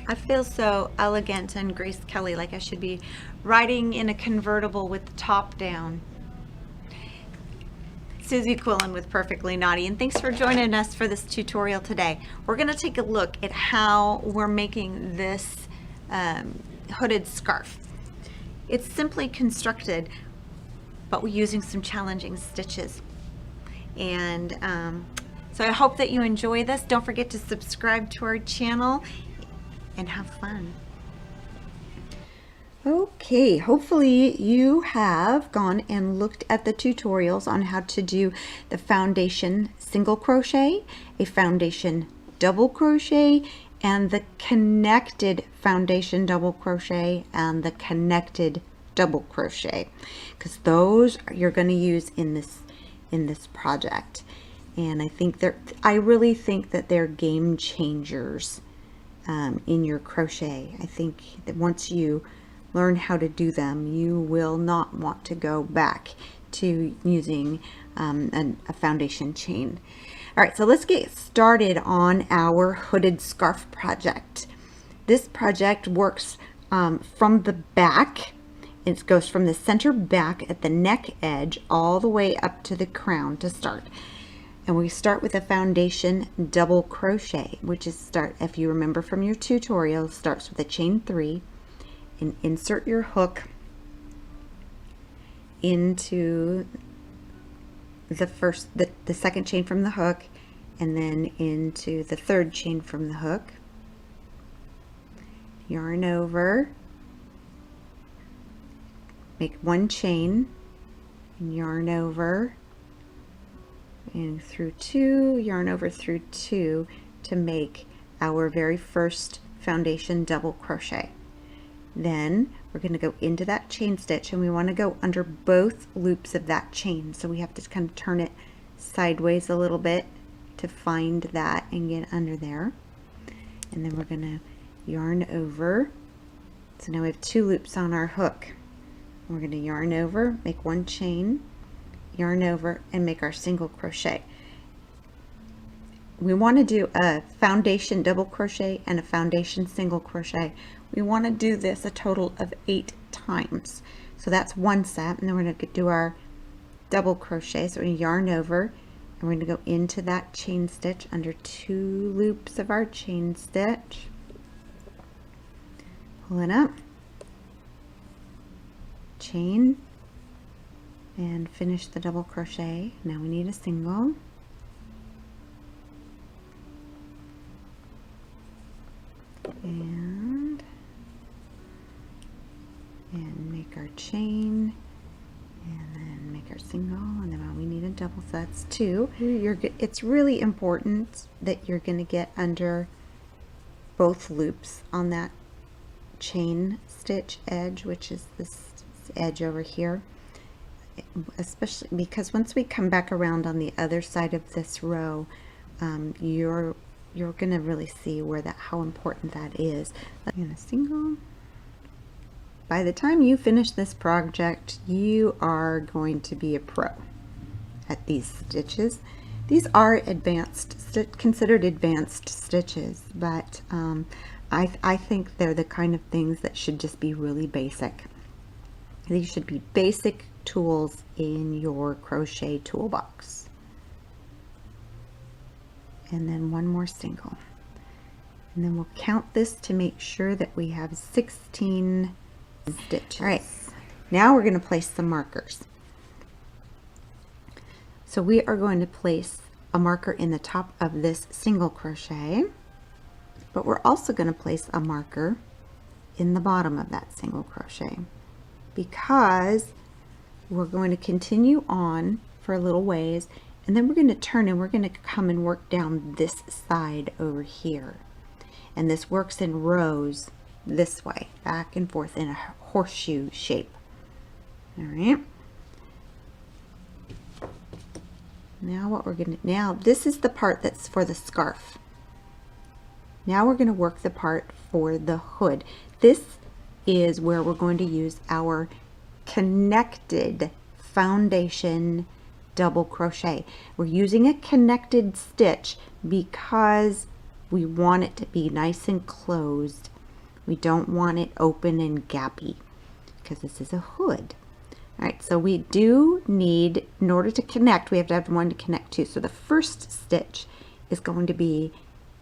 I feel so elegant and Grace Kelly, like I should be riding in a convertible with the top down. Susie Quillen with Perfectly Naughty, and thanks for joining us for this tutorial today. We're going to take a look at how we're making this hooded scarf. It's simply constructed, but we're using some challenging stitches. And so I hope that you enjoy this. Don't forget to subscribe to our channel and have fun. Okay, hopefully you have gone and looked at the tutorials on how to do the foundation single crochet, a foundation double crochet, and the connected foundation double crochet and the connected double crochet, because those you're going to use in this project. And I really think that they're game changers in your crochet. I think that once you learn how to do them, you will not want to go back to using a foundation chain. All right, so let's get started on our hooded scarf project. This project works from the back. It goes from the center back at the neck edge all the way up to the crown to start. And we start with a foundation double crochet, which is if you remember from your tutorial, starts with a chain 3 and insert your hook into the second chain from the hook, and then into the third chain from the hook. Yarn over, make one chain, and yarn over and through 2, yarn over through 2 to make our very first foundation double crochet. Then we're going to go into that chain stitch, and we want to go under both loops of that chain, so we have to kind of turn it sideways a little bit to find that and get under there. And then we're going to yarn over. So now we have 2 loops on our hook. We're going to yarn over, make one chain, yarn over, and make our single crochet. We want to do a foundation double crochet and a foundation single crochet. We want to do this a total of 8 times. So that's one set, and then we're going to do our double crochet. So we're going to yarn over, and we're going to go into that chain stitch under 2 loops of our chain stitch. Pull it up, chain, and finish the double crochet. Now we need a single. And make our chain, and then make our single, and then we need a double, so that's 2. It's really important that you're going to get under both loops on that chain stitch edge, which is this edge over here, especially because once we come back around on the other side of this row, you're going to really see how important that is. I'm going to single. By the time you finish this project, you are going to be a pro at these stitches. These are considered advanced stitches, but I think they're the kind of things that should just be really basic. These should be basic tools in your crochet toolbox. And then one more single. And then we'll count this to make sure that we have 16 stitches. All right, now we're going to place some markers. So we are going to place a marker in the top of this single crochet, but we're also going to place a marker in the bottom of that single crochet, because we're going to continue on for a little ways, and then we're going to turn and we're going to come and work down this side over here. And this works in rows this way, back and forth in a horseshoe shape. All right. Now this is the part that's for the scarf. Now we're going to work the part for the hood. This is where we're going to use our connected foundation double crochet. We're using a connected stitch because we want it to be nice and closed We don't want it open and gappy because this is a hood. All right, so we do need, in order to connect, we have to have one to connect to. So the first stitch is going to be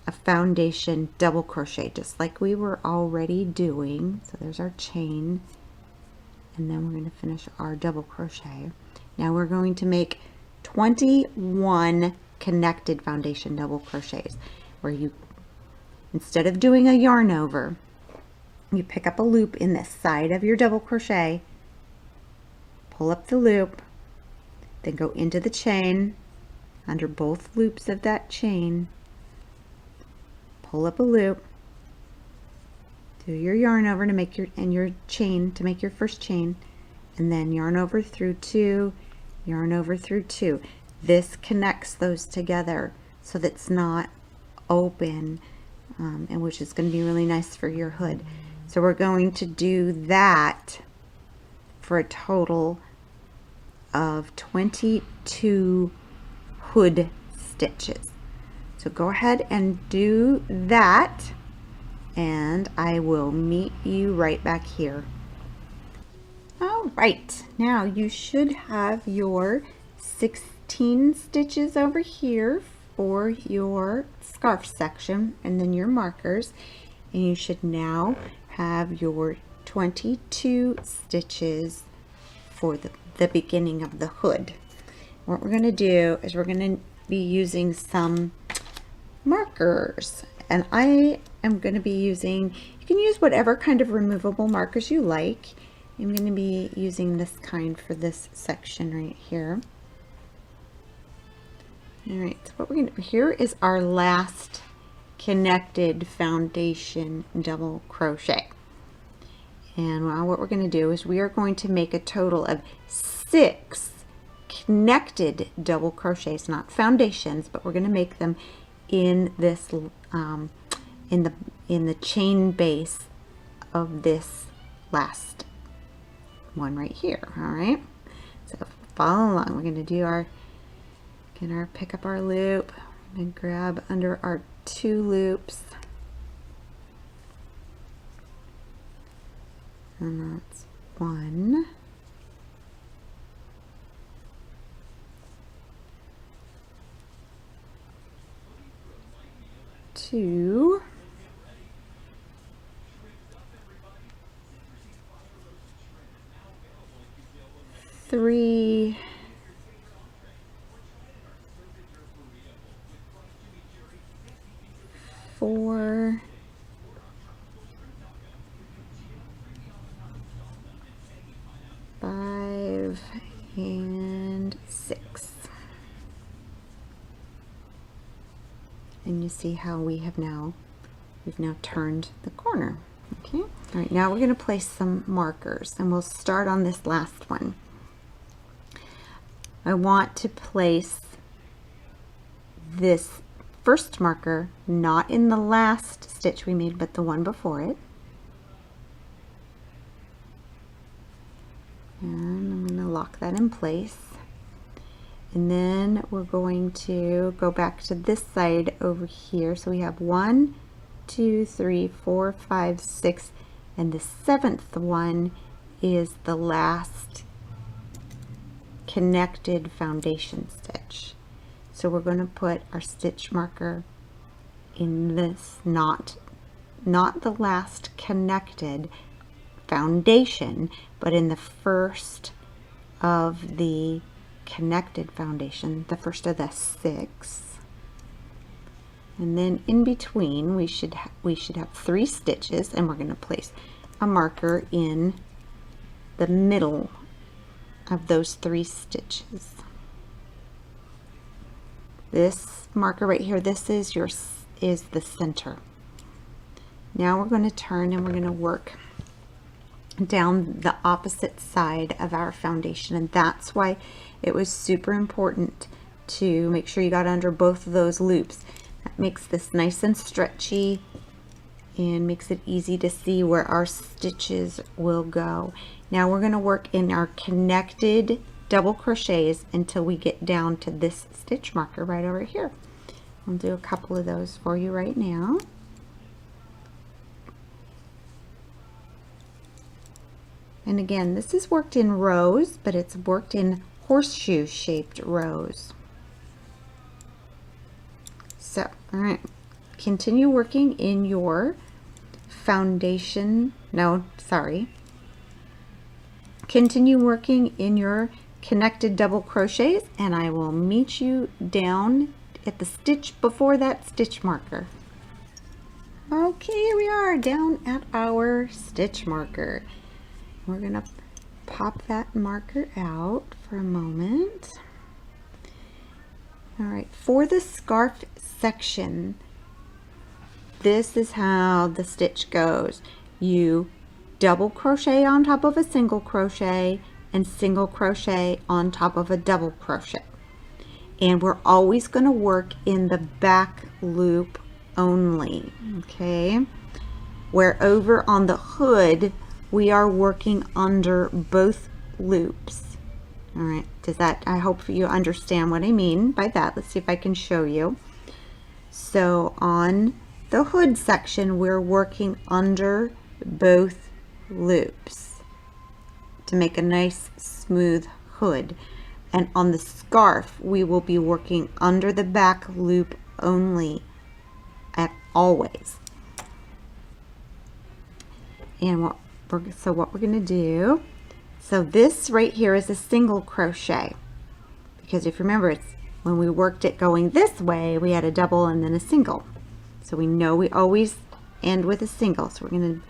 a foundation double crochet, just like we were already doing. So there's our chain, and then we're going to finish our double crochet. Now we're going to make 21 connected foundation double crochets, where you, instead of doing a yarn over, you pick up a loop in the side of your double crochet, pull up the loop, then go into the chain under both loops of that chain, pull up a loop, do your yarn over to make your chain to make your first chain, and then yarn over through 2, yarn over through 2. This connects those together so that it's not open, and which is going to be really nice for your hood. So we're going to do that for a total of 22 hood stitches. So go ahead and do that, and I will meet you right back here. All right, now you should have your 16 stitches over here for your scarf section, and then your markers, and you should now have your 22 stitches for the beginning of the hood. What we're going to do is we're going to be using some markers, and I am going to be using, you can use whatever kind of removable markers you like. I'm going to be using this kind for this section right here. All right, so what we're going to do here is our last connected foundation double crochet. And now what we're going to do is we are going to make a total of 6 connected double crochets, not foundations, but we're going to make them in this in the chain base of this last one right here. All right, so follow along. We're going to do our pick up our loop and grab under our 2 loops, and that's 1, 2, 3, 4, 5, and 6. And you see how we've now turned the corner. Okay, all right, now we're going to place some markers, and we'll start on this last one. I want to place this first marker not in the last stitch we made, but the one before it. And I'm going to lock that in place. And then we're going to go back to this side over here. So we have 1, 2, 3, 4, 5, 6, and the 7th one is the last connected foundation stitch. So we're going to put our stitch marker in this, not the last connected foundation, but in the first of the connected foundation, the first of the 6. And then in between we should have 3 stitches, and we're going to place a marker in the middle of those 3 stitches. This marker right here, this is the center. Now we're going to turn and we're going to work down the opposite side of our foundation, and that's why it was super important to make sure you got under both of those loops. That makes this nice and stretchy and makes it easy to see where our stitches will go. Now we're going to work in our connected double crochets until we get down to this stitch marker right over here. I'll do a couple of those for you right now. And again, this is worked in rows, but it's worked in horseshoe shaped rows. So, all right, continue working in your foundation, continue working in your connected double crochets, and I will meet you down at the stitch before that stitch marker. Okay, here we are down at our stitch marker. We're gonna pop that marker out for a moment. All right, for the scarf section, this is how the stitch goes. You double crochet on top of a single crochet and single crochet on top of a double crochet. And we're always going to work in the back loop only, okay? Where over on the hood, we are working under both loops. All right, I hope you understand what I mean by that. Let's see if I can show you. So on the hood section, we're working under both loops to make a nice smooth hood. And on the scarf, we will be working under the back loop only always. And what we're going to do, so this right here is a single crochet, because if you remember, it's when we worked it going this way, we had a double and then a single. So we know we always end with a single. So we're going to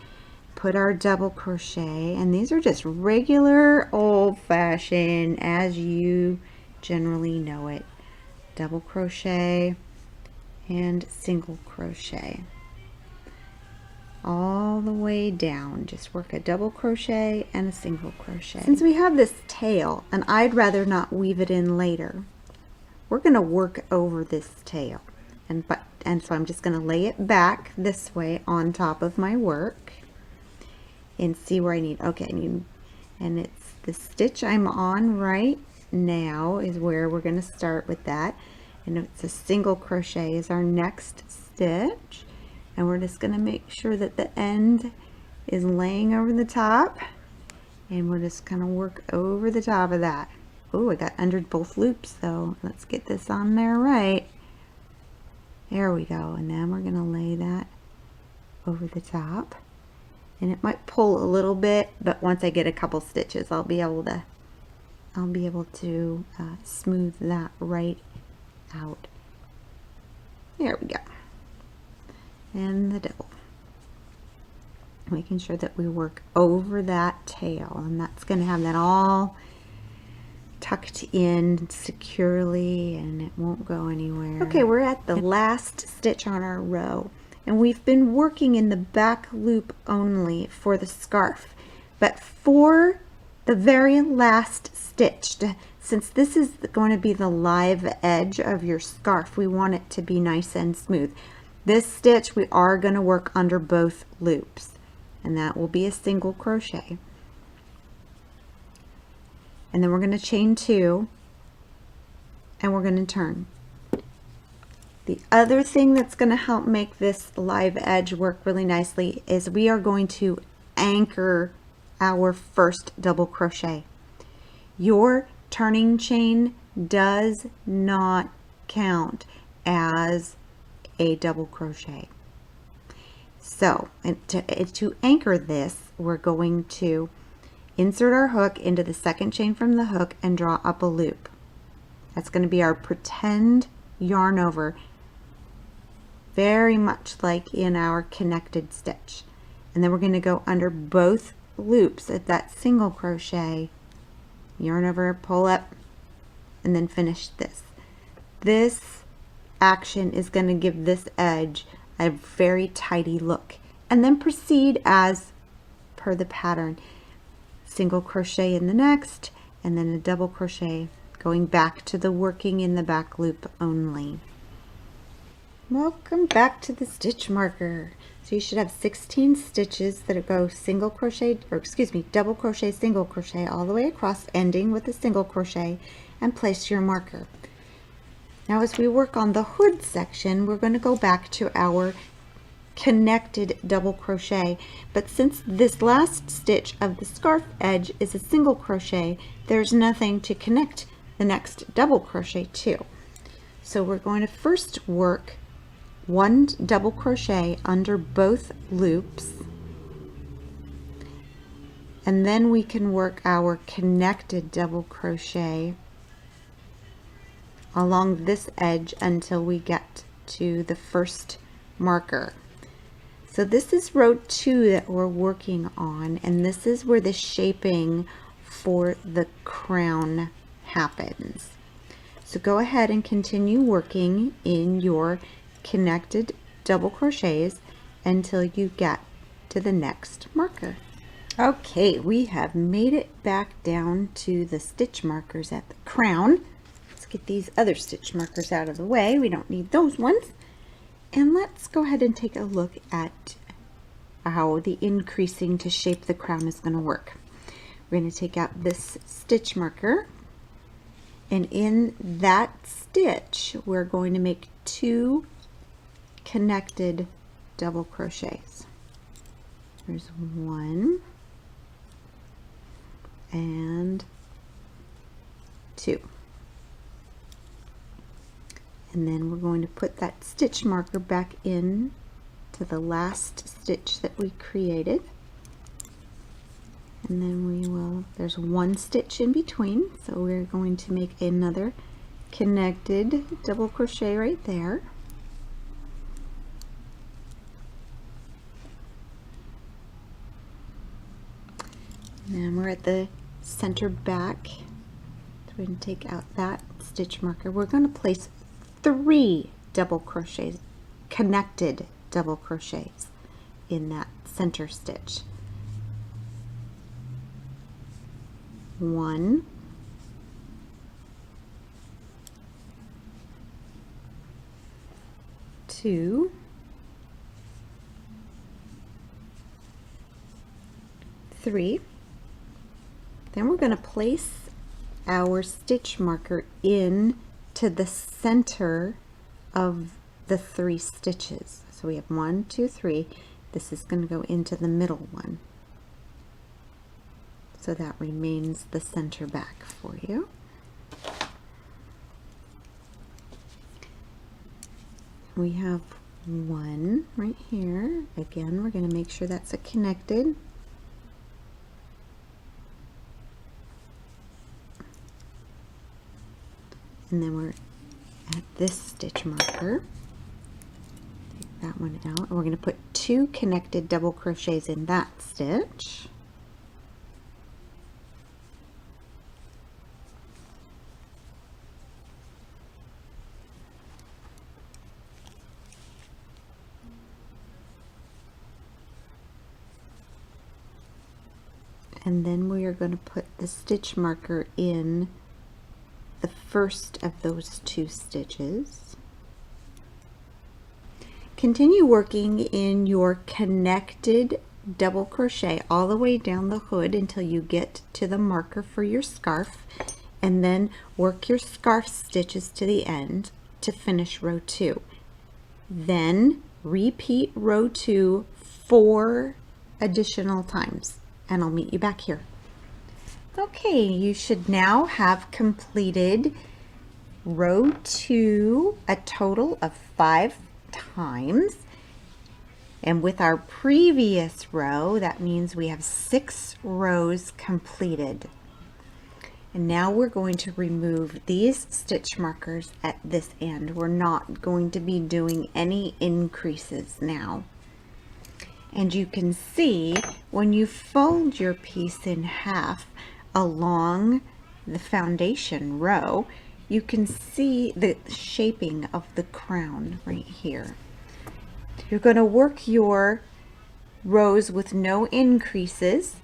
put our double crochet, and these are just regular old-fashioned as you generally know it, double crochet and single crochet all the way down. Just work a double crochet and a single crochet. Since we have this tail, and I'd rather not weave it in later, we're going to work over this tail, and so I'm just going to lay it back this way on top of my work and see where I need. Okay, and it's the stitch I'm on right now is where we're going to start with that, and it's a single crochet is our next stitch, and we're just going to make sure that the end is laying over the top, and we're just going to work over the top of that. Oh, I got under both loops though. Let's get this on there right. There we go, and then we're going to lay that over the top. And it might pull a little bit, but once I get a couple stitches, I'll be able to smooth that right out. There we go. And the double. Making sure that we work over that tail, and that's going to have that all tucked in securely, and it won't go anywhere. Okay, we're at the last stitch on our row, and we've been working in the back loop only for the scarf, but for the very last stitch, since this is going to be the live edge of your scarf, we want it to be nice and smooth. This stitch we are going to work under both loops, and that will be a single crochet. And then we're going to chain 2, and we're going to turn. The other thing that's going to help make this live edge work really nicely is we are going to anchor our first double crochet. Your turning chain does not count as a double crochet. So, to anchor this, we're going to insert our hook into the second chain from the hook and draw up a loop. That's going to be our pretend yarn over, very much like in our connected stitch. And then we're going to go under both loops at that single crochet, yarn over, pull up, and then finish this. This action is going to give this edge a very tidy look, and then proceed as per the pattern. Single crochet in the next, and then a double crochet, going back to the working in the back loop only. Welcome back to the stitch marker. So you should have 16 stitches that go single crochet, or excuse me, double crochet, single crochet all the way across, ending with a single crochet, and place your marker. Now as we work on the hood section, we're going to go back to our connected double crochet, but since this last stitch of the scarf edge is a single crochet, there's nothing to connect the next double crochet to. So we're going to first work one double crochet under both loops, and then we can work our connected double crochet along this edge until we get to the first marker. So this is row 2 that we're working on, and this is where the shaping for the crown happens. So go ahead and continue working in your connected double crochets until you get to the next marker. Okay, we have made it back down to the stitch markers at the crown. Let's get these other stitch markers out of the way. We don't need those ones. And let's go ahead and take a look at how the increasing to shape the crown is going to work. We're going to take out this stitch marker, and in that stitch we're going to make 2 connected double crochets. There's 1 and 2. And then we're going to put that stitch marker back in to the last stitch that we created. And then we will, there's 1 stitch in between, so we're going to make another connected double crochet right there. And then we're at the center back. So we're going to take out that stitch marker. We're going to place 3 double crochets, connected double crochets in that center stitch. 1, 2, 3. Then we're going to place our stitch marker in to the center of the 3 stitches. So we have 1, 2, 3. This is going to go into the middle one. So that remains the center back for you. We have 1 right here. Again, we're going to make sure that's a connected. And then we're at this stitch marker. Take that one out. And we're going to put 2 connected double crochets in that stitch. And then we are going to put the stitch marker in the first of those 2 stitches. Continue working in your connected double crochet all the way down the hood until you get to the marker for your scarf, and then work your scarf stitches to the end to finish row 2. Then repeat row 2 4 additional times, and I'll meet you back here. Okay, you should now have completed row 2 a total of 5 times. And with our previous row, that means we have 6 rows completed. And now we're going to remove these stitch markers at this end. We're not going to be doing any increases now. And you can see when you fold your piece in half along the foundation row, you can see the shaping of the crown right here. You're going to work your rows with no increases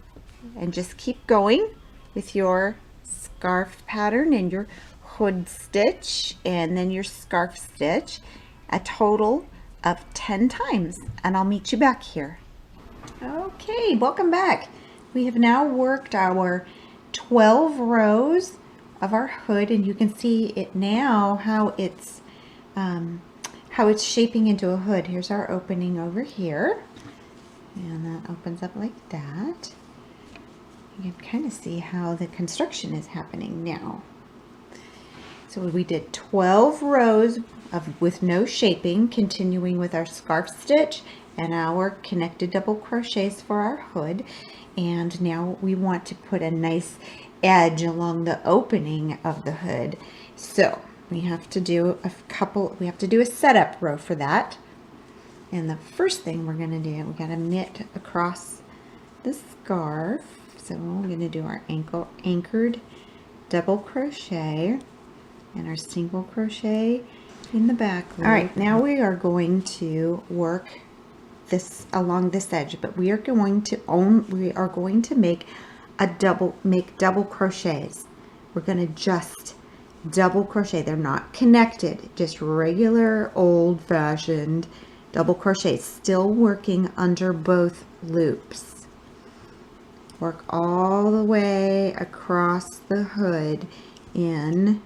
and just keep going with your scarf pattern and your hood stitch and then your scarf stitch a total of 10 times, and I'll meet you back here. Okay, welcome back. We have now worked our 12 rows of our hood, and you can see it now how how it's shaping into a hood. Here's our opening over here, and that opens up like that. You can kind of see how the construction is happening now. So we did 12 rows with no shaping, continuing with our scarf stitch and our connected double crochets for our hood. And now we want to put a nice edge along the opening of the hood. So we have to do a setup row for that. And the first thing we're going to do, we got to knit across the scarf. So we're going to do our anchored double crochet and our single crochet in the back loop. All right, now we are going to work this along this edge, but we are going to make double crochets. We're going to just double crochet. They're not connected, just regular old-fashioned double crochets, still working under both loops. Work all the way across the hood in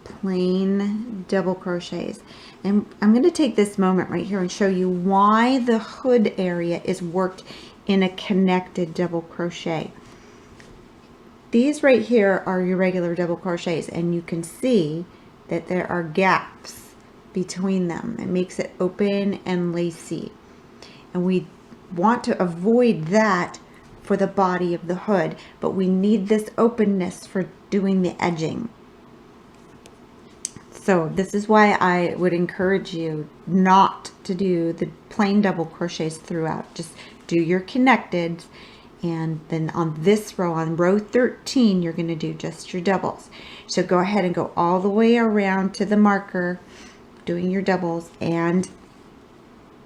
plain double crochets. And I'm going to take this moment right here and show you why the hood area is worked in a connected double crochet. These right here are your regular double crochets, and you can see that there are gaps between them. It makes it open and lacy, and we want to avoid that for the body of the hood, but we need this openness for doing the edging. So this is why I would encourage you not to do the plain double crochets throughout. Just do your connected, and then on this row, on row 13, you're going to do just your doubles. So go ahead and go all the way around to the marker, doing your doubles, and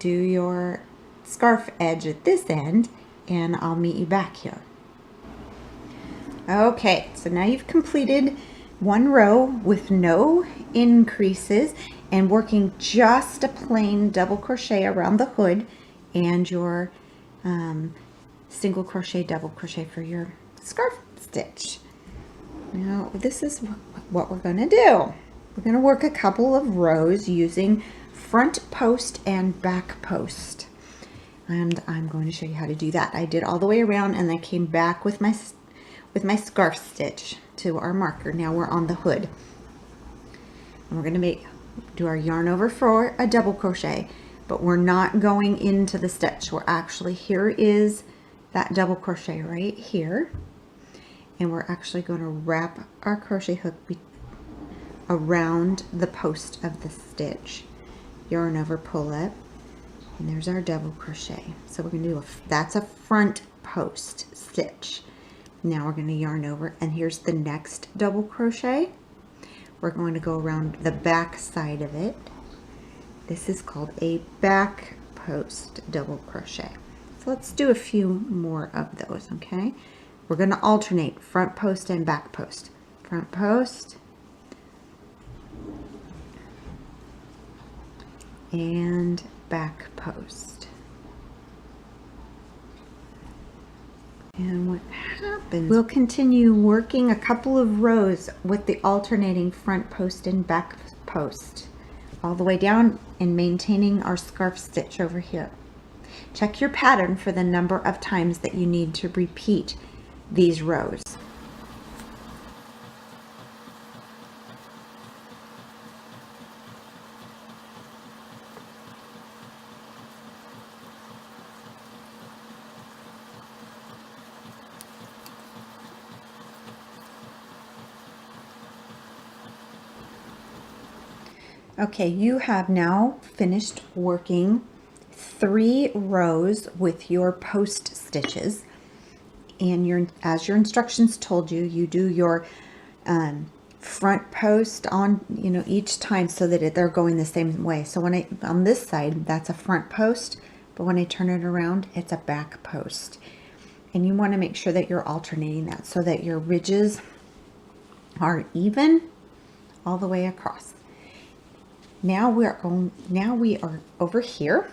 do your scarf edge at this end, and I'll meet you back here. Okay, so now you've completed one row with no increases and working just a plain double crochet around the hood and your single crochet double crochet for your scarf stitch. Now this is what we're going to do. We're going to work a couple of rows using front post and back post, and I'm going to show you how to do that. I did all the way around, and I came back with my scarf stitch to our marker. Now we're on the hood, and we're going to do our yarn over for a double crochet, but we're not going into the stitch. We're actually, here is that double crochet right here, and we're actually going to wrap our crochet hook around the post of the stitch. Yarn over, pull up, and there's our double crochet. So we're going to do that's a front post stitch. Now we're going to yarn over, and here's the next double crochet. We're going to go around the back side of it. This is called a back post double crochet. So let's do a few more of those, okay? We're going to alternate front post and back post. Front post and back post. And what happens, we'll continue working a couple of rows with the alternating front post and back post all the way down and maintaining our scarf stitch over here. Check your pattern for the number of times that you need to repeat these rows. Okay, you have now finished working 3 rows with your post stitches, and as your instructions told you, you do your front post on each time so that they're going the same way. So when on this side, that's a front post, but when I turn it around, it's a back post. And you want to make sure that you're alternating that so that your ridges are even all the way across. Now we are over here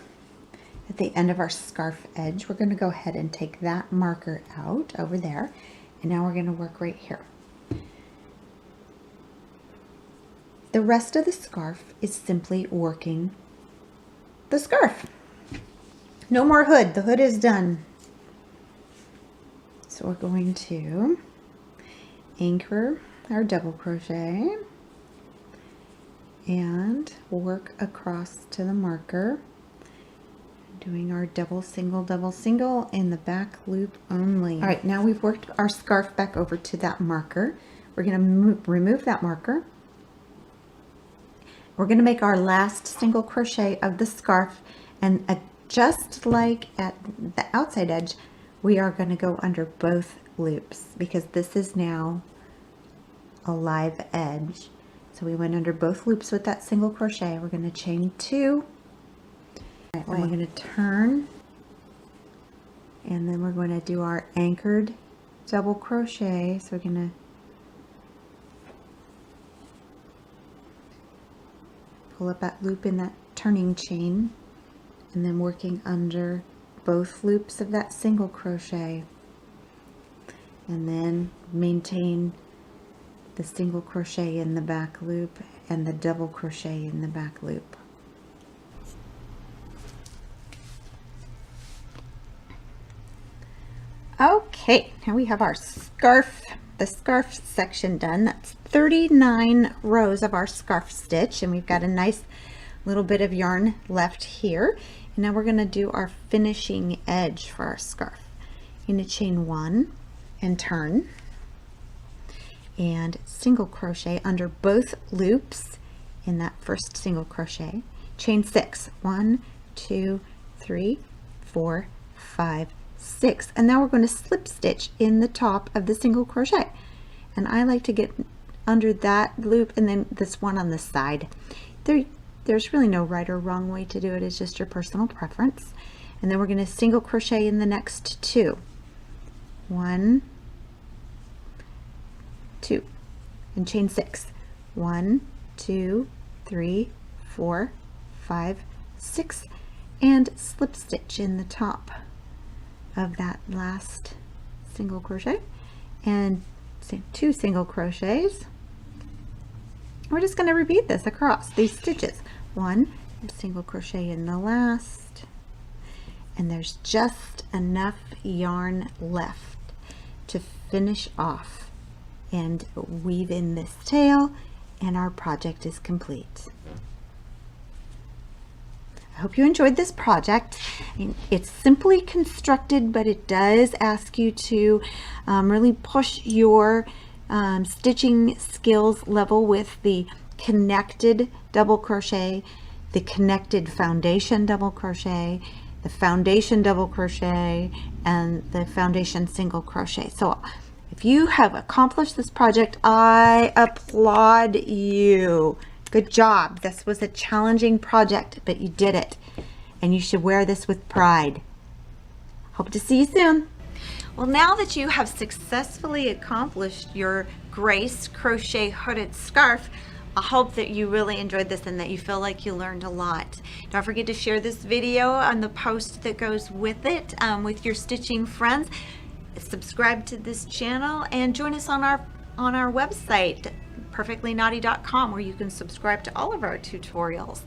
at the end of our scarf edge. We're going to go ahead and take that marker out over there, and now we're going to work right here. the rest of the scarf is simply working the scarf. No more hood. The hood is done. So we're going to anchor our double crochet and work across to the marker, doing our double single in the back loop only. All right, now we've worked our scarf back over to that marker. We're going to remove that marker. We're going to make our last single crochet of the scarf, and just like at the outside edge, we are going to go under both loops because this is now a live edge. So we went under both loops with that single crochet. We're going to chain 2, and we're going to turn, and then we're going to do our anchored double crochet. So we're going to pull up that loop in that turning chain, and then working under both loops of that single crochet, and then maintain the single crochet in the back loop and the double crochet in the back loop. Okay, now we have our scarf, the scarf section done. That's 39 rows of our scarf stitch, and we've got a nice little bit of yarn left here. And now we're going to do our finishing edge for our scarf. You're going to chain 1 and turn, and single crochet under both loops in that first single crochet. Chain 6, 1, 2, 3, 4, 5, 6, and now we're going to slip stitch in the top of the single crochet. And I like to get under that loop and then this one on the side. There's really no right or wrong way to do it. It's just your personal preference. And then we're going to single crochet in the next 2. 1, 2, and chain 6. 1, 2, 3, 4, 5, 6, and slip stitch in the top of that last single crochet, and 2 single crochets. We're just going to repeat this across these stitches. 1 single crochet in the last, and there's just enough yarn left to finish off and weave in this tail, and our project is complete. I hope you enjoyed this project. It's simply constructed, but it does ask you to really push your stitching skills level with the connected double crochet, the connected foundation double crochet, the foundation double crochet, and the foundation single crochet. So if you have accomplished this project, I applaud you. Good job. This was a challenging project, but you did it, and you should wear this with pride. Hope to see you soon. Well, now that you have successfully accomplished your Grace crochet hooded scarf, I hope that you really enjoyed this and that you feel like you learned a lot. Don't forget to share this video on the post that goes with it with your stitching friends. Subscribe to this channel and join us on our website, perfectlynaughty.com, where you can subscribe to all of our tutorials.